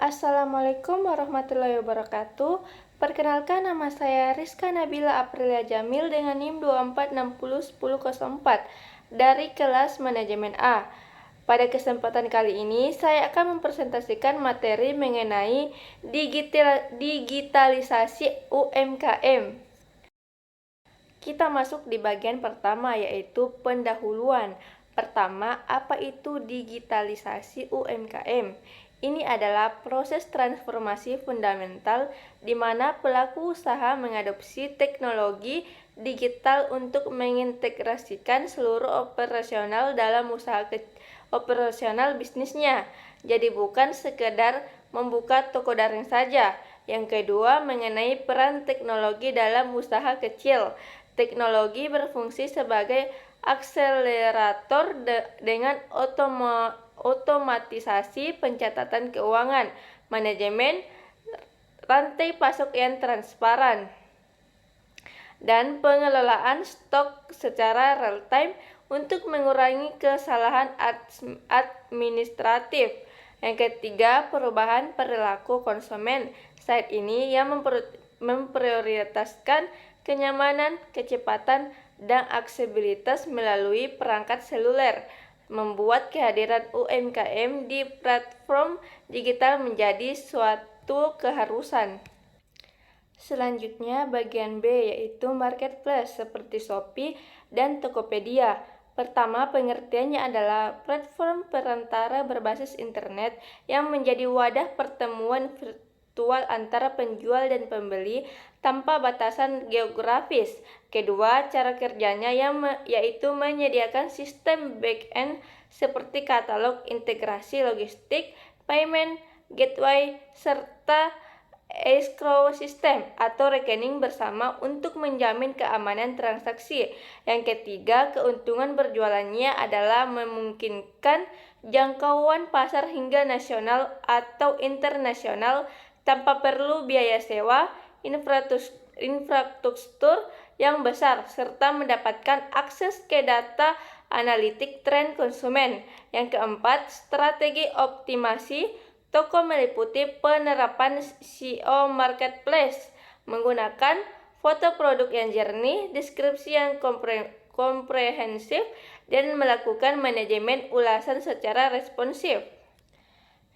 Assalamualaikum warahmatullahi wabarakatuh. Perkenalkan, nama saya Rizka Nabila Aprilia Jamil dengan NIM 24601004 dari kelas Manajemen A. Pada kesempatan kali ini, saya akan mempresentasikan materi mengenai digitalisasi UMKM. Kita masuk di bagian pertama, yaitu pendahuluan. Pertama, apa itu digitalisasi UMKM? Ini adalah proses transformasi fundamental di mana pelaku usaha mengadopsi teknologi digital untuk mengintegrasikan seluruh operasional bisnisnya. Jadi bukan sekedar membuka toko daring saja. Yang kedua, mengenai peran teknologi dalam usaha kecil. Teknologi berfungsi sebagai akselerator dengan otomatisasi pencatatan keuangan, manajemen rantai pasok yang transparan, dan pengelolaan stok secara real time untuk mengurangi kesalahan administratif. Yang ketiga, perubahan perilaku konsumen. Saat ini yang memprioritaskan kenyamanan, kecepatan, dan aksesibilitas melalui perangkat seluler, membuat kehadiran UMKM di platform digital menjadi suatu keharusan. Selanjutnya bagian B, yaitu marketplace seperti Shopee dan Tokopedia. Pertama, pengertiannya adalah platform perantara berbasis internet yang menjadi wadah pertemuan virtual antara penjual dan pembeli tanpa batasan geografis. Kedua, cara kerjanya yaitu menyediakan sistem back-end seperti katalog, integrasi logistik, payment, gateway, serta escrow system atau rekening bersama untuk menjamin keamanan transaksi. Yang ketiga, keuntungan berjualannya adalah memungkinkan jangkauan pasar hingga nasional atau internasional tanpa perlu biaya sewa, infrastruktur yang besar, serta mendapatkan akses ke data analitik tren konsumen. Yang keempat, strategi optimasi toko meliputi penerapan SEO marketplace, menggunakan foto produk yang jernih, deskripsi yang komprehensif, dan melakukan manajemen ulasan secara responsif.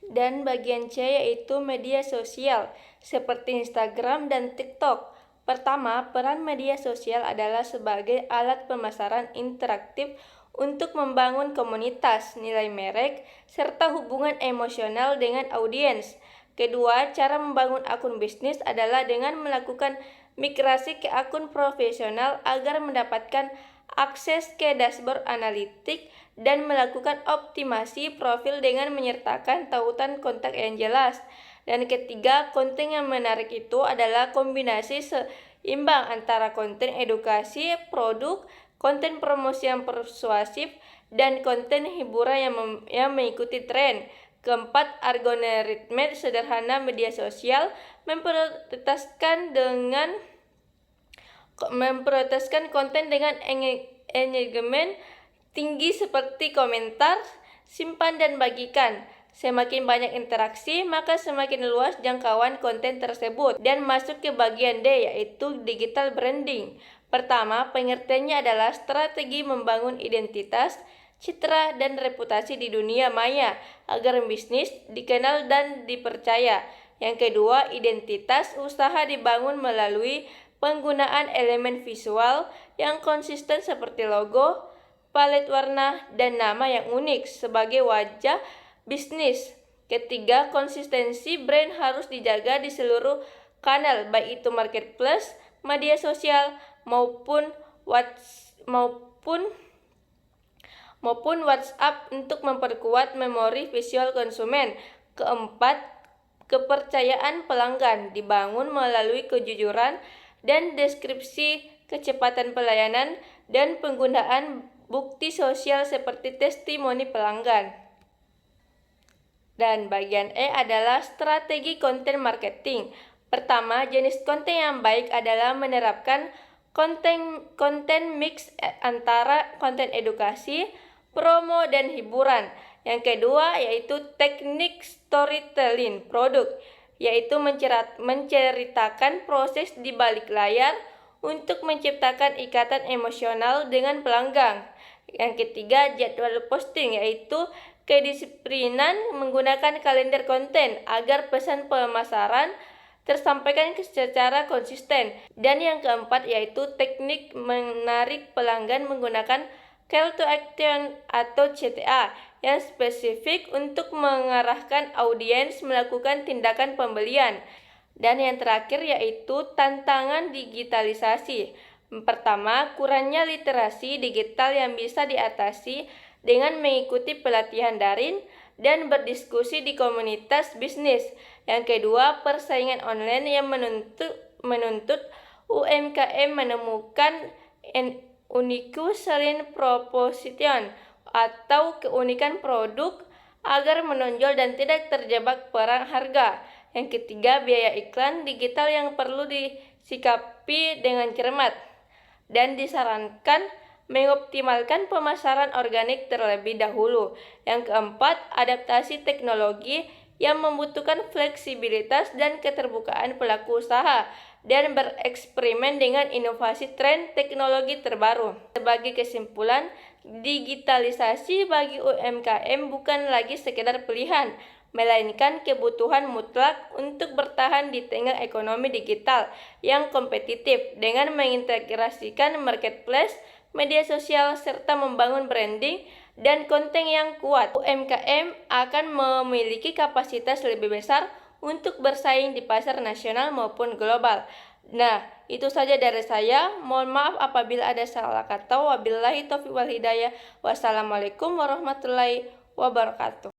Dan bagian C, yaitu media sosial seperti Instagram dan TikTok. Pertama, peran media sosial adalah sebagai alat pemasaran interaktif untuk membangun komunitas, nilai merek, serta hubungan emosional dengan audiens. Kedua, cara membangun akun bisnis adalah dengan melakukan migrasi ke akun profesional agar mendapatkan akses ke dashboard analitik dan melakukan optimasi profil dengan menyertakan tautan kontak yang jelas. Dan ketiga, konten yang menarik itu adalah kombinasi seimbang antara konten edukasi, produk, konten promosi yang persuasif, dan konten hiburan yang mengikuti tren. Keempat, algoritma sederhana media sosial memprioritaskan konten dengan engagement tinggi seperti komentar, simpan, dan bagikan. Semakin banyak interaksi, maka semakin luas jangkauan konten tersebut. Dan masuk ke bagian D, yaitu digital branding. Pertama, pengertiannya adalah strategi membangun identitas, citra, dan reputasi di dunia maya agar bisnis dikenal dan dipercaya. Yang kedua, identitas usaha dibangun melalui penggunaan elemen visual yang konsisten seperti logo, palet warna, dan nama yang unik sebagai wajah bisnis. Ketiga, konsistensi brand harus dijaga di seluruh kanal, baik itu marketplace, media sosial, maupun WhatsApp untuk memperkuat memori visual konsumen. Keempat, kepercayaan pelanggan dibangun melalui kejujuran dan deskripsi, kecepatan pelayanan, dan penggunaan bukti sosial seperti testimoni pelanggan. Dan bagian E adalah strategi konten marketing. Pertama, jenis konten yang baik adalah menerapkan konten mix antara konten edukasi, promo, dan hiburan. Yang kedua yaitu teknik storytelling produk, yaitu menceritakan proses di balik layar untuk menciptakan ikatan emosional dengan pelanggan. Yang ketiga, jadwal posting, yaitu kedisiplinan menggunakan kalender konten agar pesan pemasaran tersampaikan secara konsisten. Dan yang keempat yaitu teknik menarik pelanggan menggunakan call to action atau CTA yang spesifik untuk mengarahkan audiens melakukan tindakan pembelian. Dan yang terakhir yaitu tantangan digitalisasi. Pertama, kurangnya literasi digital yang bisa diatasi dengan mengikuti pelatihan daring dan berdiskusi di komunitas bisnis. Yang kedua, persaingan online yang menuntut UMKM menemukan unique selling proposition atau keunikan produk agar menonjol dan tidak terjebak perang harga. Yang ketiga, biaya iklan digital yang perlu disikapi dengan cermat dan disarankan mengoptimalkan pemasaran organik terlebih dahulu. Yang keempat, adaptasi teknologi yang membutuhkan fleksibilitas dan keterbukaan pelaku usaha dan bereksperimen dengan inovasi tren teknologi terbaru. Sebagai kesimpulan, digitalisasi bagi UMKM bukan lagi sekedar pilihan, melainkan kebutuhan mutlak untuk bertahan di tengah ekonomi digital yang kompetitif. Dengan mengintegrasikan marketplace, media sosial, serta membangun branding dan konten yang kuat, UMKM akan memiliki kapasitas lebih besar untuk bersaing di pasar nasional maupun global. Nah, itu saja dari saya. Mohon maaf apabila ada salah kata. Wabillahi taufiq wal hidayah. Wassalamualaikum warahmatullahi wabarakatuh.